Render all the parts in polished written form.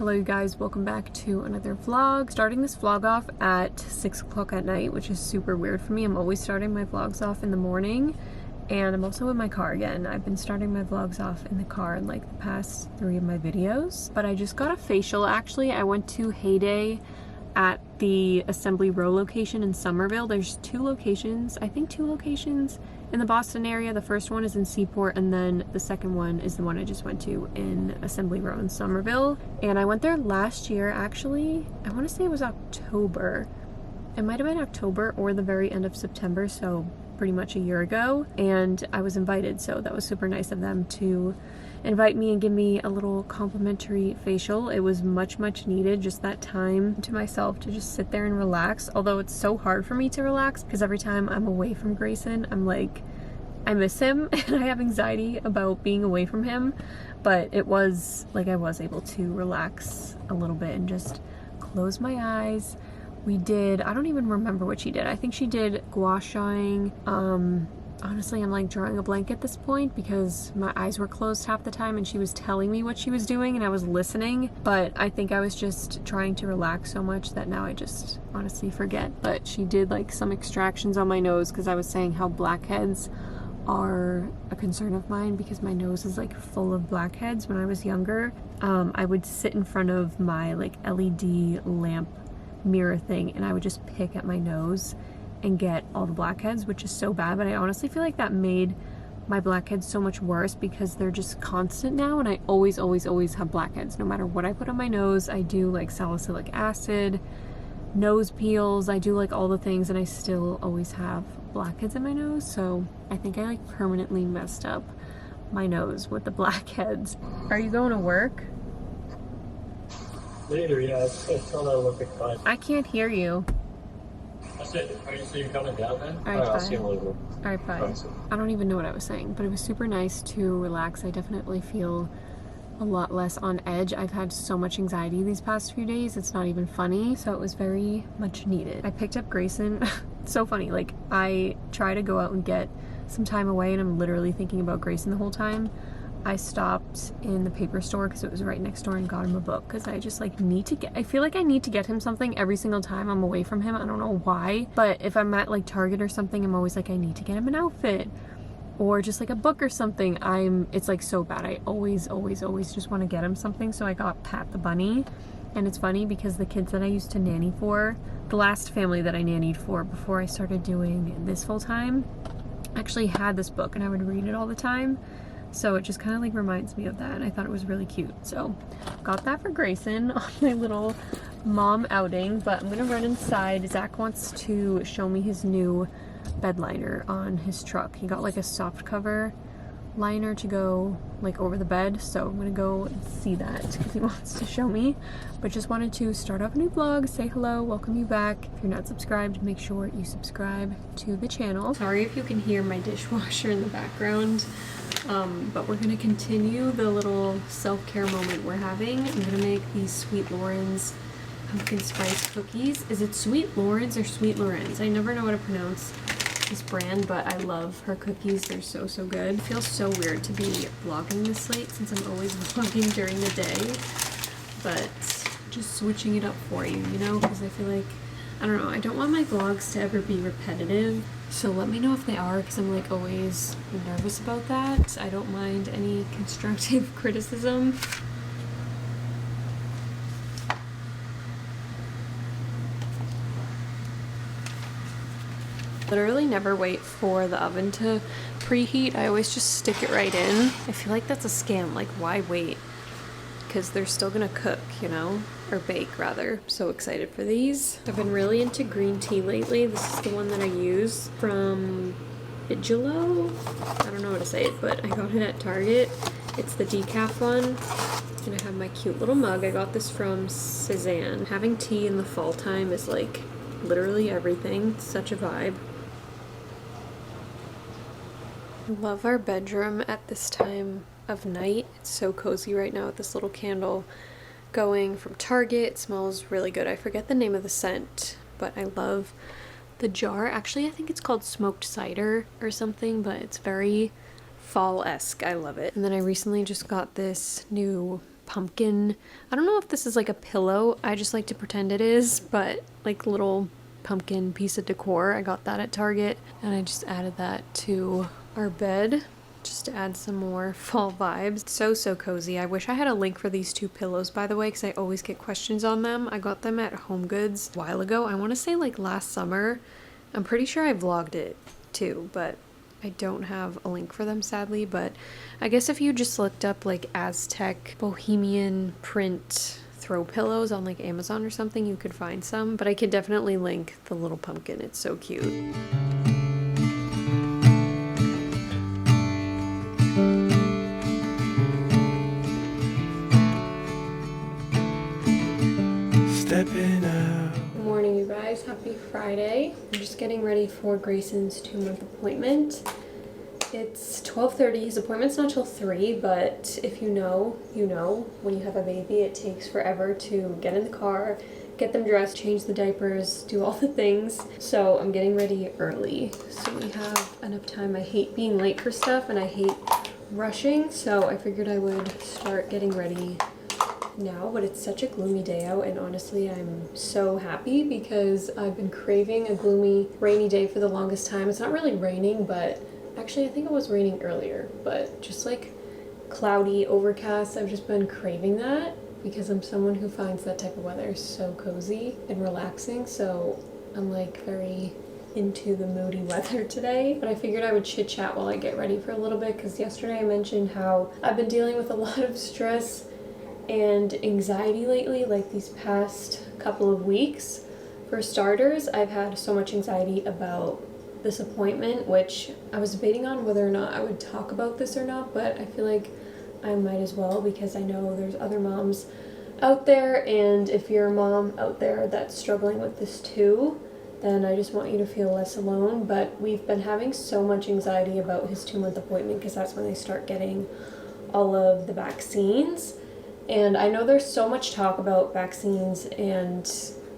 Hello you guys, welcome back to another vlog. Starting this vlog off at 6 o'clock at night, which is super weird for me. I'm always starting my vlogs off in the morning, and I'm also in my car again. I've been starting my vlogs off in the car in like the past 3 of my videos. But I just got a facial actually. I went to Heyday at the Assembly Row location in Somerville. There's 2 locations, I think 2 locations in the Boston area. The first one is in Seaport, and then the second one is the one I just went to in Assembly Row in Somerville. And I went there last year actually. I want to say it was October. It might have been October or the very end of September, so pretty much a year ago. And I was invited, so that was super nice of them to invite me and give me a little complimentary facial. It was much needed, just that time to myself to just sit there and relax. Although it's so hard for me to relax because every time I'm away from Grayson, I'm like, I miss him and I have anxiety about being away from him. But it was like I was able to relax a little bit and just close my eyes. We did, I don't even remember what she did. I think she did gua shaing. Honestly, I'm like drawing a blank at this point because my eyes were closed half the time and she was telling me what she was doing and I was listening, but I think I was just trying to relax so much that now I just honestly forget. But she did like some extractions on my nose because I was saying how blackheads are a concern of mine because my nose is like full of blackheads. When I was younger, I would sit in front of my like LED lamp mirror thing and I would just pick at my nose and get all the blackheads, which is so bad. But I honestly feel like that made my blackheads so much worse because they're just constant now, and I always have blackheads. No matter what I put on my nose, I do like salicylic acid, nose peels, I do like all the things, and I still always have blackheads in my nose. So I think I like permanently messed up my nose with the blackheads. Are you going to work? Later, yeah. I tell that Olympic time. I can't hear you. That's it. Are you so you're coming down then? Alright, I'll see you later. Alright, bye. I don't even know what I was saying, but it was super nice to relax. I definitely feel a lot less on edge. I've had so much anxiety these past few days, it's not even funny, so it was very much needed. I picked up Grayson. It's so funny, like I try to go out and get some time away and I'm literally thinking about Grayson the whole time. I stopped in the paper store because it was right next door and got him a book because I just like I feel like I need to get him something every single time I'm away from him. I don't know why, but if I'm at like Target or something, I'm always like, I need to get him an outfit or just like a book or something. It's like so bad. I always just want to get him something. So I got Pat the Bunny, and it's funny because the kids that I used to nanny for, the last family that I nannied for before I started doing this full time, actually had this book and I would read it all the time. So it just kind of like reminds me of that, and I thought it was really cute. So got that for Grayson on my little mom outing, but I'm gonna run inside. Zach wants to show me his new bed liner on his truck. He got like a soft cover liner to go like over the bed, so I'm gonna go and see that because he wants to show me. But just wanted to start off a new vlog, say hello, welcome you back. If you're not subscribed, make sure you subscribe to the channel. Sorry if you can hear my dishwasher in the background. But we're gonna continue the little self-care moment we're having. I'm gonna make these Sweet Loren's pumpkin spice cookies. Is it Sweet Loren's or Sweet Loren's? I never know how to pronounce this brand, but I love her cookies. They're so good. It feels so weird to be vlogging this late since I'm always vlogging during the day, but just switching it up for you, you know, because I feel like, I don't know, I don't want my vlogs to ever be repetitive. So let me know if they are, because I'm like always nervous about that. I don't mind any constructive criticism. Literally never wait for the oven to preheat. I always just stick it right in. I feel like that's a scam. Like, why wait? Because they're still gonna cook, you know? Or bake, rather. So excited for these. I've been really into green tea lately. This is the one that I use from Vigilo. I don't know how to say it, but I got it at Target. It's the decaf one. And I have my cute little mug. I got this from Cezanne. Having tea in the fall time is like literally everything. It's such a vibe. I love our bedroom at this time of night. It's so cozy right now with this little candle going from Target. It smells really good. I forget the name of the scent, but I love the jar. Actually, I think it's called smoked cider or something, but it's very fall-esque. I love it. And then I recently just got this new pumpkin. I don't know if this is like a pillow. I just like to pretend it is, but like little pumpkin piece of decor. I got that at Target, and I just added that to our bed just to add some more fall vibes. So cozy. I wish I had a link for these two pillows, by the way, because I always get questions on them. I got them at HomeGoods a while ago. I want to say like last summer. I'm pretty sure I vlogged it too, but I don't have a link for them, sadly. But I guess if you just looked up like Aztec bohemian print throw pillows on like Amazon or something, you could find some. But I could definitely link the little pumpkin. It's so cute. Stepping out. Good morning, you guys. Happy Friday. I'm just getting ready for Grayson's 2-month appointment. It's 12:30. His appointment's not till 3, but if you know, you know. When you have a baby, it takes forever to get in the car, get them dressed, change the diapers, do all the things. So I'm getting ready early so we have enough time. I hate being late for stuff and I hate rushing, so I figured I would start getting ready now. But it's such a gloomy day out, and honestly I'm so happy because I've been craving a gloomy rainy day for the longest time. It's not really raining, but actually I think it was raining earlier, but just like cloudy, overcast. I've just been craving that because I'm someone who finds that type of weather so cozy and relaxing, so I'm like very into the moody weather today. But I figured I would chit chat while I get ready for a little bit, because yesterday I mentioned how I've been dealing with a lot of stress and anxiety lately, like these past couple of weeks. For starters, I've had so much anxiety about this appointment, which I was debating on whether or not I would talk about this or not, but I feel like I might as well, because I know there's other moms out there, and if you're a mom out there that's struggling with this too, then I just want you to feel less alone. But we've been having so much anxiety about his 2-month appointment because that's when they start getting all of the vaccines. And I know there's so much talk about vaccines, and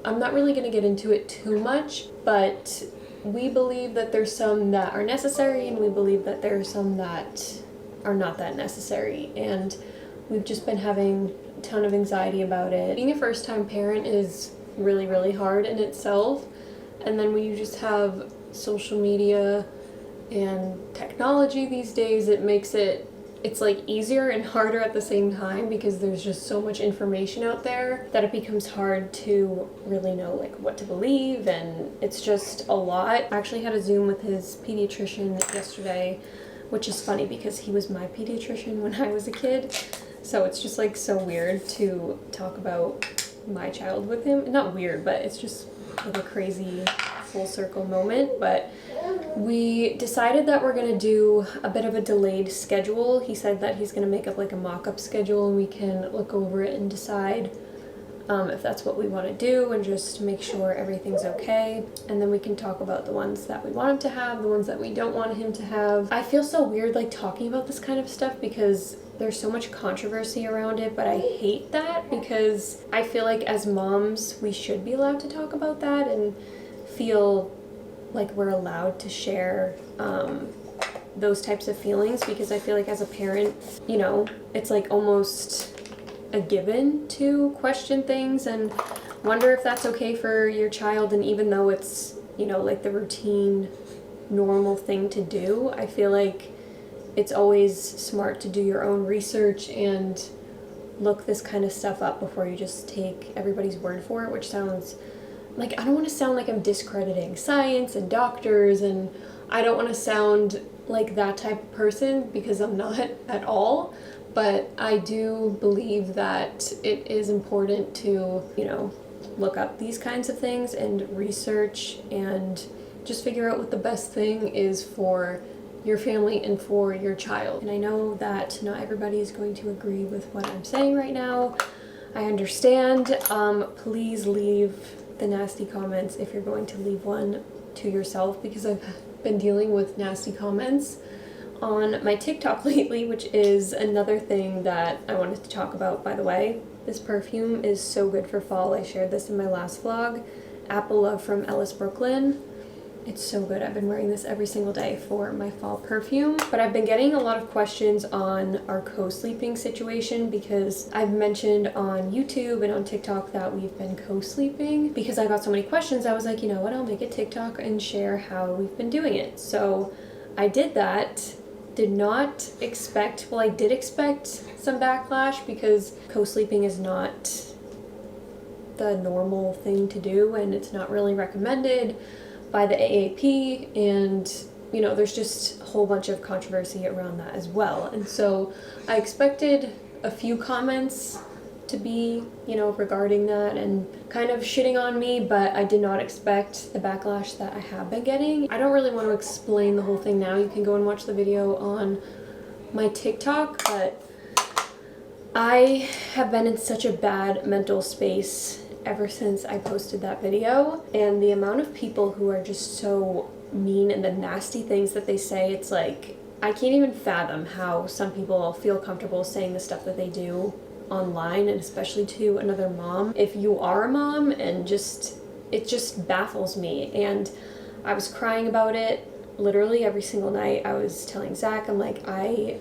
I'm not really going to get into it too much, but we believe that there's some that are necessary, and we believe that there are some that are not that necessary. And we've just been having a ton of anxiety about it. Being a first-time parent is really, really hard in itself. And then when you just have social media and technology these days, it makes it's like easier and harder at the same time, because there's just so much information out there that it becomes hard to really know like what to believe, and it's just a lot. I actually had a Zoom with his pediatrician yesterday, which is funny because he was my pediatrician when I was a kid. So it's just like so weird to talk about my child with him. Not weird, but it's just like a crazy full circle moment. But we decided that we're gonna do a bit of a delayed schedule. He said that he's gonna make up like a mock-up schedule, and we can look over it and decide if that's what we want to do, and just make sure everything's okay. And then we can talk about the ones that we want him to have, the ones that we don't want him to have. I feel so weird like talking about this kind of stuff because there's so much controversy around it, but I hate that because I feel like as moms we should be allowed to talk about that and feel like we're allowed to share those types of feelings, because I feel like as a parent, you know, it's like almost a given to question things and wonder if that's okay for your child. And even though it's, you know, like the routine normal thing to do, I feel like it's always smart to do your own research and look this kind of stuff up before you just take everybody's word for it, which sounds like, I don't want to sound like I'm discrediting science and doctors, and I don't want to sound like that type of person, because I'm not at all. But I do believe that it is important to, you know, look up these kinds of things and research and just figure out what the best thing is for your family and for your child. And I know that not everybody is going to agree with what I'm saying right now. I understand. Please leave the nasty comments if you're going to leave one to yourself, because I've been dealing with nasty comments on my TikTok lately, which is another thing that I wanted to talk about, by the way. This perfume is so good for fall. I shared this in my last vlog. Apple Love from Ellis Brooklyn. It's so good. I've been wearing this every single day for my fall perfume. But I've been getting a lot of questions on our co-sleeping situation because I've mentioned on YouTube and on TikTok that we've been co-sleeping. Because I got so many questions, I was like, you know what, I'll make a TikTok and share how we've been doing it. So I did that. Did not expect, well, I did expect some backlash because co-sleeping is not the normal thing to do and it's not really recommended by the AAP, and you know, there's just a whole bunch of controversy around that as well. And so I expected a few comments to be, you know, regarding that and kind of shitting on me, but I did not expect the backlash that I have been getting. I don't really want to explain the whole thing now. You can go and watch the video on my TikTok, but I have been in such a bad mental space ever since I posted that video, and the amount of people who are just so mean and the nasty things that they say, it's like I can't even fathom how some people feel comfortable saying the stuff that they do online, and especially to another mom. If you are a mom, and it just baffles me. And I was crying about it literally every single night. I was telling Zach, I'm like, I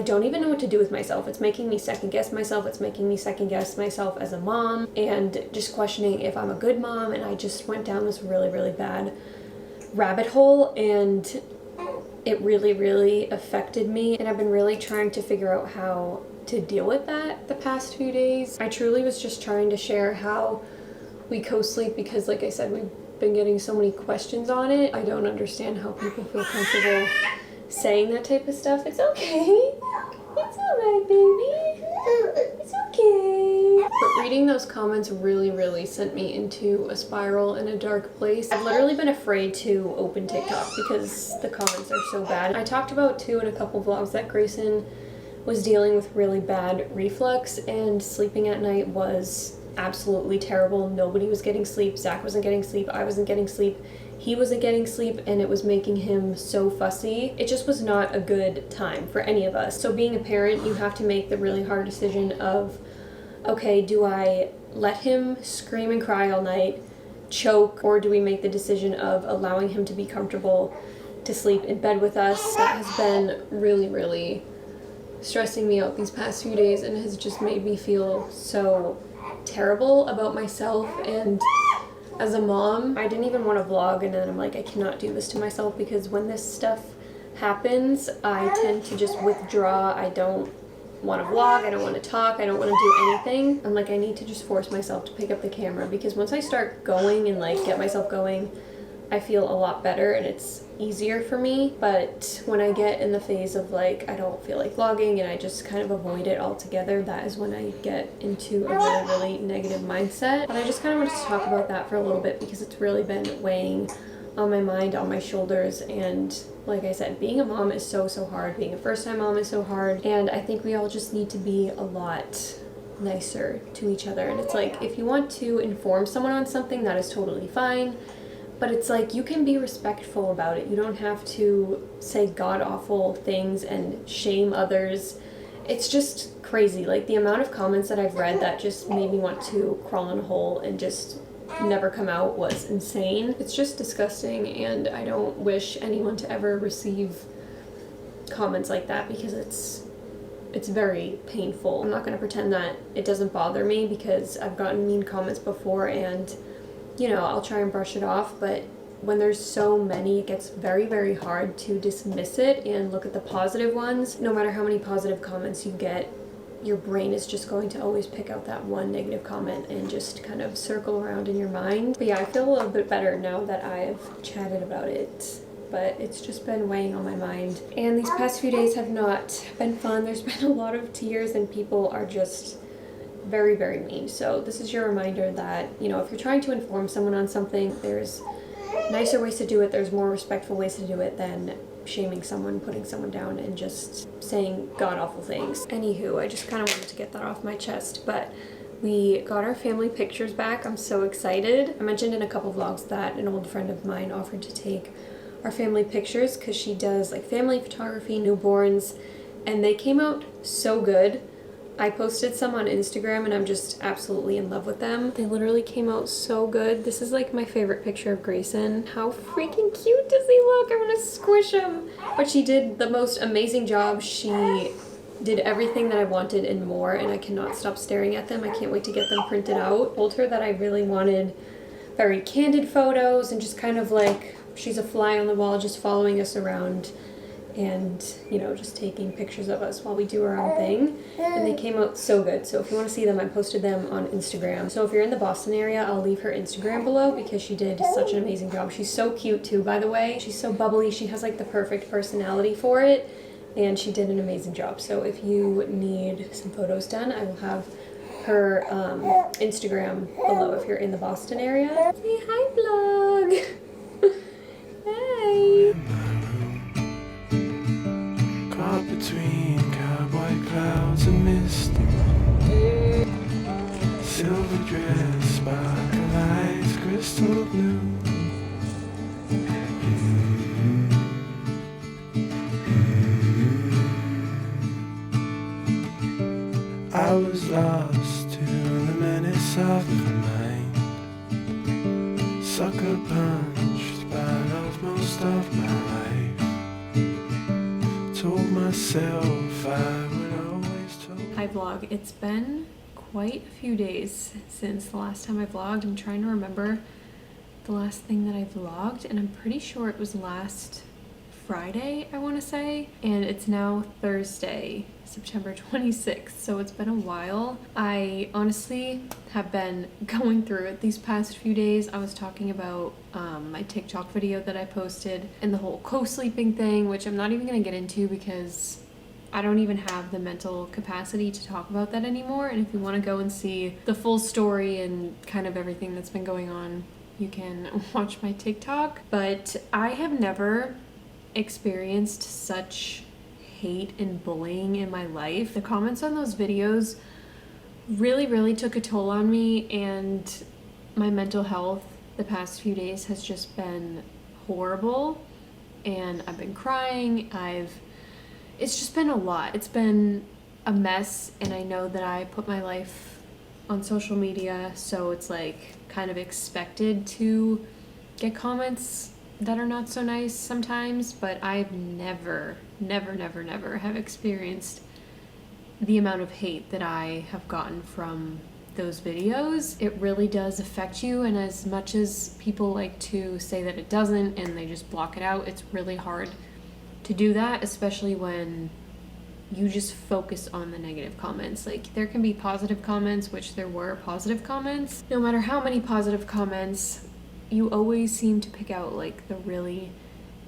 don't even know what to do with myself. It's making me second guess myself. It's making me second guess myself as a mom and just questioning if I'm a good mom. And I just went down this really, really bad rabbit hole, and it really, really affected me. And I've been really trying to figure out how to deal with that the past few days. I truly was just trying to share how we co-sleep because, like I said, we've been getting so many questions on it. I don't understand how people feel comfortable saying that type of stuff. It's okay. It's alright, baby. It's okay. But reading those comments really, really sent me into a spiral and a dark place. I've literally been afraid to open TikTok because the comments are so bad. I talked about too in a couple vlogs that Grayson was dealing with really bad reflux, and sleeping at night was absolutely terrible. Nobody was getting sleep. Zach wasn't getting sleep. I wasn't getting sleep. He wasn't getting sleep, and it was making him so fussy. It just was not a good time for any of us. So being a parent, you have to make the really hard decision of, okay, do I let him scream and cry all night, choke, or do we make the decision of allowing him to be comfortable to sleep in bed with us? That has been really, really stressing me out these past few days and has just made me feel so terrible about myself. And as a mom, I didn't even want to vlog, and then I'm like, I cannot do this to myself because when this stuff happens, I tend to just withdraw. I don't want to vlog, I don't want to talk, I don't want to do anything. I'm like, I need to just force myself to pick up the camera because once I start going and like get myself going, I feel a lot better and it's easier for me. But when I get in the phase of like, I don't feel like vlogging and I just kind of avoid it altogether, that is when I get into a really, really negative mindset. But I just kind of wanted to talk about that for a little bit because it's really been weighing on my mind, on my shoulders. And like I said, being a mom is so, so hard. Being a first-time mom is so hard. And I think we all just need to be a lot nicer to each other. And it's like, if you want to inform someone on something, that is totally fine. But it's like, you can be respectful about it. You don't have to say god-awful things and shame others. It's just crazy. Like, the amount of comments that I've read that just made me want to crawl in a hole and just never come out was insane. It's just disgusting, and I don't wish anyone to ever receive comments like that because it's very painful. I'm not going to pretend that it doesn't bother me because I've gotten mean comments before, and you know, I'll try and brush it off, but when there's so many, it gets very, very hard to dismiss it and look at the positive ones. No matter how many positive comments you get, your brain is just going to always pick out that one negative comment and just kind of circle around in your mind. But yeah, I feel a little bit better now that I've chatted about it, but it's just been weighing on my mind. And these past few days have not been fun. There's been a lot of tears and people are just very, very mean. So this is your reminder that, you know, if you're trying to inform someone on something, there's nicer ways to do it. There's more respectful ways to do it than shaming someone, putting someone down, and just saying god-awful things. Anywho, I just kind of wanted to get that off my chest, but we got our family pictures back. I'm so excited. I mentioned in a couple vlogs that an old friend of mine offered to take our family pictures because she does like family photography, newborns, and they came out so good. I posted some on Instagram and I'm just absolutely in love with them. They literally came out so good. This is like my favorite picture of Grayson. How freaking cute does he look? I want to squish him. But she did the most amazing job. She did everything that I wanted and more, and I cannot stop staring at them. I can't wait to get them printed out. I told her that I really wanted very candid photos and just kind of like she's a fly on the wall just following us around and, you know, just taking pictures of us while we do our own thing. And they came out so good. So if you want to see them, I posted them on Instagram. So if you're in the Boston area, I'll leave her Instagram below because she did such an amazing job. She's so cute too, by the way. She's so bubbly. She has like the perfect personality for it. And she did an amazing job. So if you need some photos done, I will have her Instagram below if you're in the Boston area. Say hi, vlog. Hi. Caught between cowboy clouds and misty. Silver dress, sparkle eyes, crystal blue. I was lost to the menace of my mind, sucker punched by love most of my life. Told myself I would always told. Hi vlog. It's been quite a few days since the last time I vlogged. I'm trying to remember the last thing that I vlogged, and I'm pretty sure it was last Friday, I want to say, and it's now Thursday, September 26th, so it's been a while. I honestly have been going through it these past few days. I was talking about my TikTok video that I posted and the whole co-sleeping thing, which I'm not even going to get into because I don't even have the mental capacity to talk about that anymore. And if you want to go and see the full story and kind of everything that's been going on, you can watch my TikTok. But I have never experienced such hate and bullying in my life. The comments on those videos really took a toll on me, and my mental health the past few days has just been horrible, and I've been crying. It's just been a lot. It's been a mess, and I know that I put my life on social media, so it's like kind of expected to get comments that are not so nice sometimes, but I've never have experienced the amount of hate that I have gotten from those videos. It really does affect you, and as much as people like to say that it doesn't and they just block it out, it's really hard to do that, especially when you just focus on the negative comments. Like, there can be positive comments, which there were positive comments. No matter how many positive comments, you always seem to pick out like the really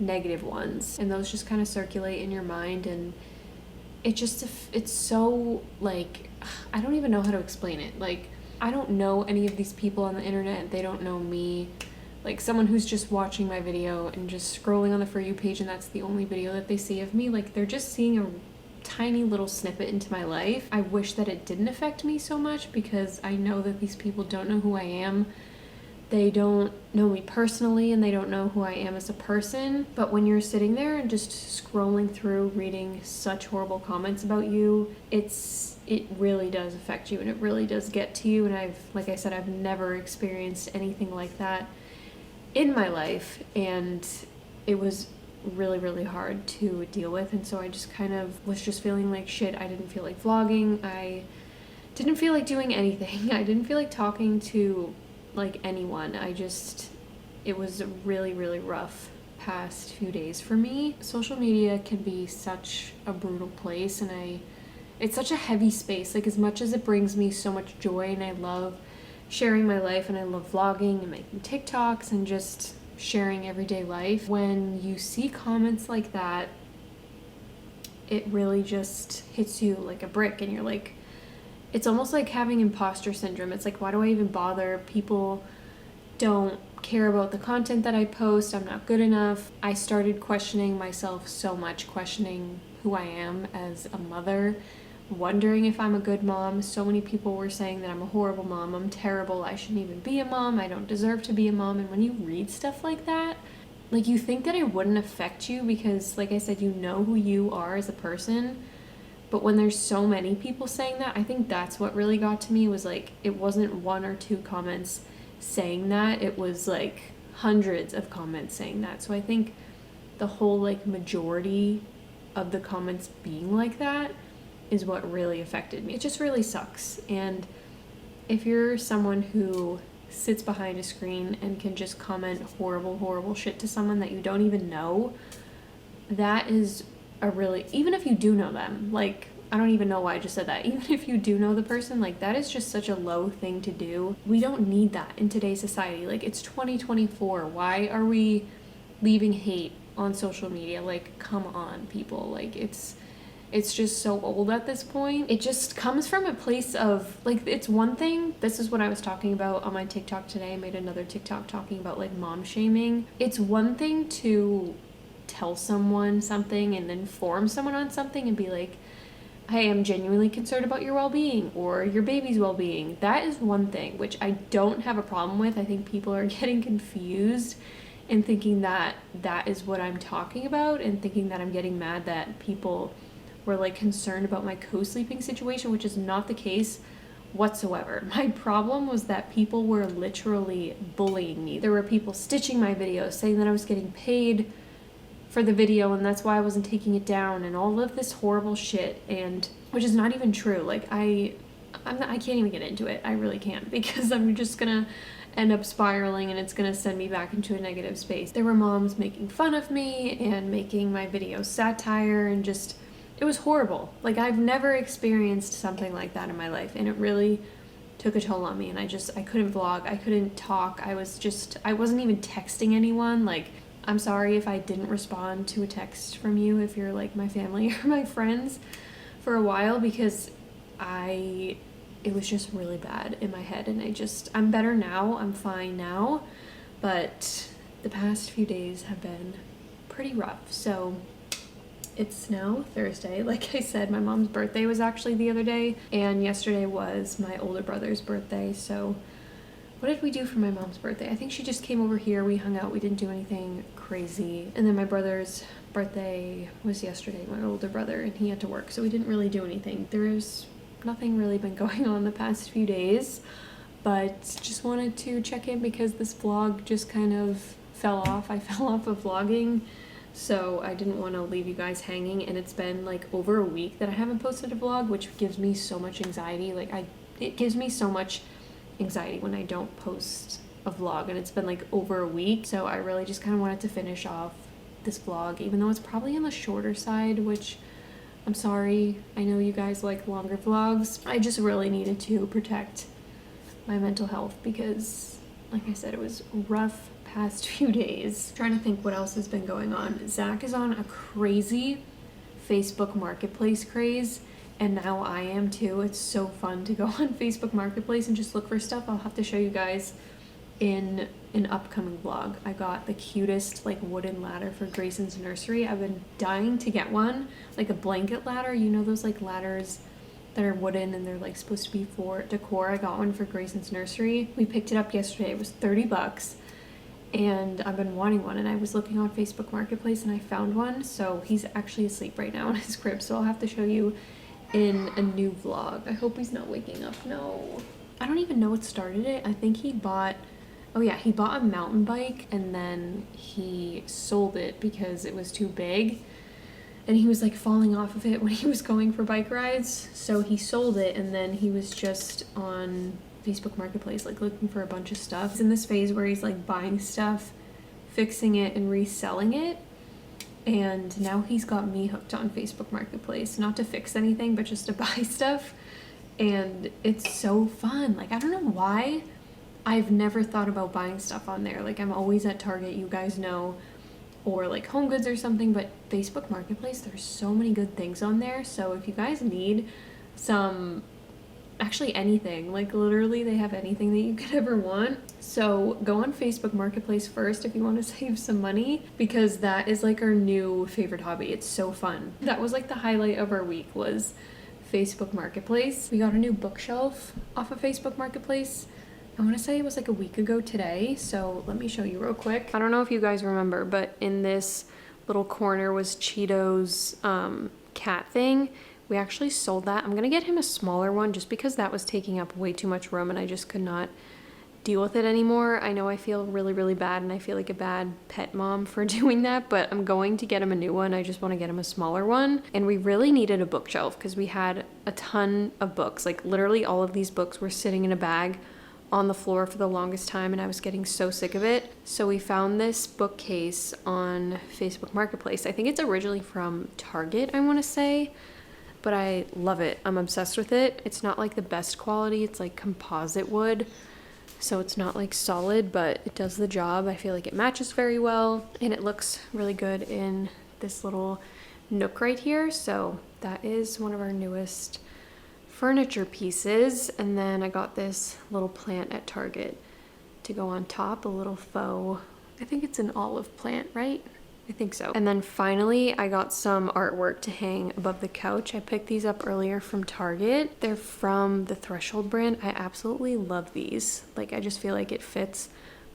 negative ones, and those just kind of circulate in your mind, and it's so like, I don't even know how to explain it. Like, I don't know any of these people on the internet, they don't know me. Like, someone who's just watching my video and just scrolling on the For You page and that's the only video that they see of me, like, they're just seeing a tiny little snippet into my life. I wish that it didn't affect me so much because I know that these people don't know who I am. They don't know me personally, and they don't know who I am as a person. But when you're sitting there and just scrolling through, reading such horrible comments about you, it really does affect you, and it really does get to you. And like I said, I've never experienced anything like that in my life, and it was really hard to deal with. And so I just kind of was just feeling like shit. I didn't feel like vlogging. I didn't feel like doing anything. I didn't feel like talking to like anyone. It was a really rough past few days for me. Social media can be such a brutal place, and it's such a heavy space. Like, as much as it brings me so much joy and I love sharing my life and I love vlogging and making TikToks and just sharing everyday life, when you see comments like that, it really just hits you like a brick, and you're like, it's almost like having imposter syndrome. It's like, why do I even bother? People don't care about the content that I post. I'm not good enough. I started questioning myself so much, questioning who I am as a mother, wondering if I'm a good mom. So many people were saying that I'm a horrible mom. I'm terrible. I shouldn't even be a mom. I don't deserve to be a mom. And when you read stuff like that, like, you think that it wouldn't affect you because, like I said, you know who you are as a person. But when there's so many people saying that, I think that's what really got to me, was like, it wasn't one or two comments saying that, it was like hundreds of comments saying that. So I think the whole like majority of the comments being like that is what really affected me. It just really sucks. And if you're someone who sits behind a screen and can just comment horrible shit to someone that you don't even know, that is a really, even if you do know them, like, I don't even know why I just said that, even if you do know the person, like, that is just such a low thing to do. We don't need that in today's society. Like, it's 2024. Why are we leaving hate on social media? Like, come on, people. Like, it's just so old at this point. It just comes from a place of, like, it's one thing, this is what I was talking about on my TikTok today. I made another TikTok talking about, like, mom shaming. It's one thing to tell someone something and inform someone on something and be like, hey, I'm genuinely concerned about your well-being or your baby's well-being. That is one thing, which I don't have a problem with. I think people are getting confused and thinking that that is what I'm talking about, and thinking that I'm getting mad that people were like concerned about my co-sleeping situation, which is not the case whatsoever. My problem was that people were literally bullying me. There were people stitching my videos, saying that I was getting paid for the video and that's why I wasn't taking it down, and all of this horrible shit, and which is not even true. Like, I can't even get into it. I really can't, because I'm just gonna end up spiraling and it's gonna send me back into a negative space. There were moms making fun of me and making my videos satire, and just, it was horrible. Like, I've never experienced something like that in my life, and it really took a toll on me. And I couldn't vlog, I couldn't talk, I wasn't even texting anyone. Like, I'm sorry if I didn't respond to a text from you, if you're like my family or my friends, for a while, because it was just really bad in my head, and I'm better now, I'm fine now, but the past few days have been pretty rough. So it's now Thursday. Like I said, my mom's birthday was actually the other day, and yesterday was my older brother's birthday. So what did we do for my mom's birthday? I think she just came over here, we hung out, we didn't do anything crazy. And then my brother's birthday was yesterday, my older brother, and he had to work, so we didn't really do anything. There's nothing really been going on the past few days, but just wanted to check in because this vlog just kind of fell off. I fell off of vlogging, so I didn't want to leave you guys hanging, and it's been like over a week that I haven't posted a vlog, which gives me so much anxiety. Like, it gives me so much anxiety when I don't post a vlog, and it's been like over a week. So I really just kind of wanted to finish off this vlog, even though it's probably on the shorter side, which I'm sorry, I know you guys like longer vlogs. I just really needed to protect my mental health because, like I said, it was rough past few days. I'm trying to think what else has been going on. Zach is on a crazy Facebook Marketplace craze, and now I am too. It's so fun to go on Facebook Marketplace and just look for stuff. I'll have to show you guys in an upcoming vlog. I got the cutest like wooden ladder for Grayson's nursery. I've been dying to get one, like a blanket ladder. You know those like ladders that are wooden and they're like supposed to be for decor? I got one for Grayson's nursery. We picked it up yesterday. It was 30 bucks. And I've been wanting one, and I was looking on Facebook Marketplace and I found one. So he's actually asleep right now in his crib, so I'll have to show you in a new vlog. I hope he's not waking up. No, I don't even know what started it. I think he bought a mountain bike, and then he sold it because it was too big and he was like falling off of it when he was going for bike rides. So he sold it, and then he was just on Facebook Marketplace like looking for a bunch of stuff. He's in this phase where he's like buying stuff, fixing it, and reselling it. And now he's got me hooked on Facebook Marketplace, not to fix anything, but just to buy stuff. And it's so fun. Like, I don't know why I've never thought about buying stuff on there. Like, I'm always at Target, you guys know, or like Home Goods or something, but Facebook Marketplace, there's so many good things on there. So if you guys need some, actually anything, like literally they have anything that you could ever want. So go on Facebook Marketplace first if you want to save some money, because that is like our new favorite hobby. It's so fun. That was like the highlight of our week, was Facebook Marketplace. We got a new bookshelf off of Facebook Marketplace. I want to say it was like a week ago today, so let me show you real quick. I don't know if you guys remember, but in this little corner was Cheeto's cat thing. We actually sold that. I'm gonna get him a smaller one just because that was taking up way too much room and I just could not deal with it anymore. I know I feel really, really bad and I feel like a bad pet mom for doing that, but I'm going to get him a new one. I just want to get him a smaller one. And we really needed a bookshelf because we had a ton of books. Like literally all of these books were sitting in a bag on the floor for the longest time and I was getting so sick of it. So we found this bookcase on Facebook Marketplace. I think it's originally from Target, I want to say, but I love it. I'm obsessed with it. It's not like the best quality. It's like composite wood. So it's not like solid, but it does the job. I feel like it matches very well and it looks really good in this little nook right here. So that is one of our newest furniture pieces. And then I got this little plant at Target to go on top, a little faux, I think it's an olive plant, right? I think so. And then finally, I got some artwork to hang above the couch. I picked these up earlier from Target. They're from the Threshold brand. I absolutely love these. Like, I just feel like it fits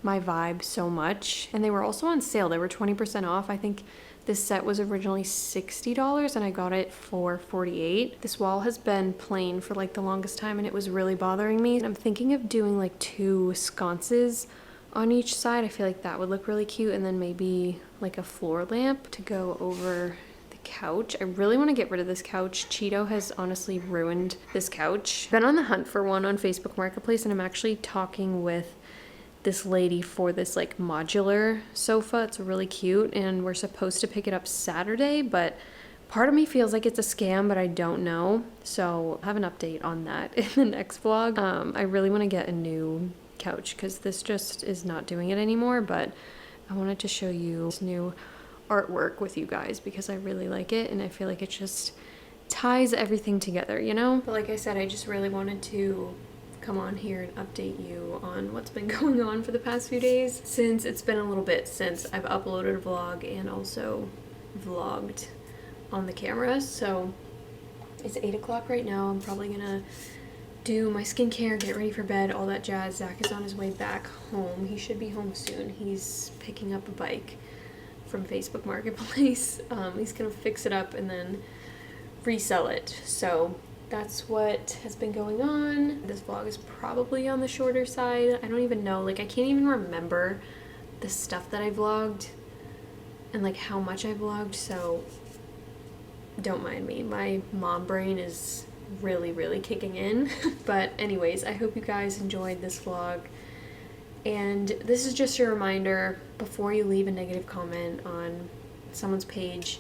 my vibe so much. And they were also on sale. They were 20% off. I think this set was originally $60 and I got it for $48. This wall has been plain for like the longest time and it was really bothering me. I'm thinking of doing like 2 sconces on each side. I feel like that would look really cute, and then maybe like a floor lamp to go over the couch. I really want to get rid of this couch. Cheeto has honestly ruined this couch. Been on the hunt for one on Facebook Marketplace and I'm actually talking with this lady for this like modular sofa. It's really cute and we're supposed to pick it up Saturday, but part of me feels like it's a scam, but I don't know. So I'll have an update on that in the next vlog. I really want to get a new couch because this just is not doing it anymore, but I wanted to show you this new artwork with you guys because I really like it and I feel like it just ties everything together, you know? But like I said, I just really wanted to come on here and update you on what's been going on for the past few days, since it's been a little bit since I've uploaded a vlog and also vlogged on the camera. So it's 8 o'clock right now. I'm probably gonna do my skincare, get ready for bed, all that jazz. Zach is on his way back home. He should be home soon. He's picking up a bike from Facebook Marketplace. He's gonna fix it up and then resell it. So that's what has been going on. This vlog is probably on the shorter side. I don't even know, like I can't even remember the stuff that I vlogged and like how much I vlogged, so don't mind me. My mom brain is really kicking in. But anyways, I hope you guys enjoyed this vlog, and this is just a reminder, before you leave a negative comment on someone's page,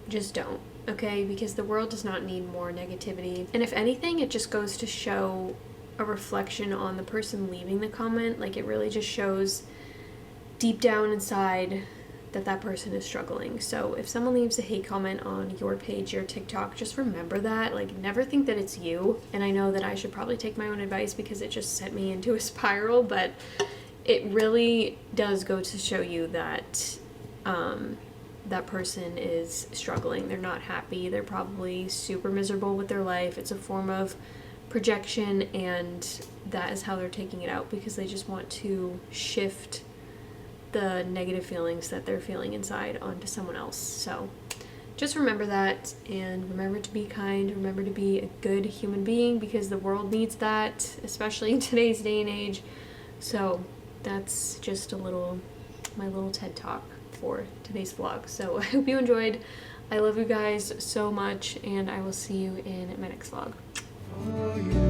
just don't, okay? Because the world does not need more negativity, and if anything, it just goes to show a reflection on the person leaving the comment. Like, it really just shows deep down inside that person is struggling. So if someone leaves a hate comment on your page, your TikTok, just remember that. Like, never think that it's you. And I know that I should probably take my own advice because it just sent me into a spiral, but it really does go to show you that that person is struggling. They're not happy. They're probably super miserable with their life. It's a form of projection, and that is how they're taking it out, because they just want to shift the negative feelings that they're feeling inside onto someone else. So just remember that, and remember to be kind, remember to be a good human being, because the world needs that, especially in today's day and age. So that's just my little TED talk for today's vlog. So I hope you enjoyed. I love you guys so much, and I will see you in my next vlog. Oh, yeah.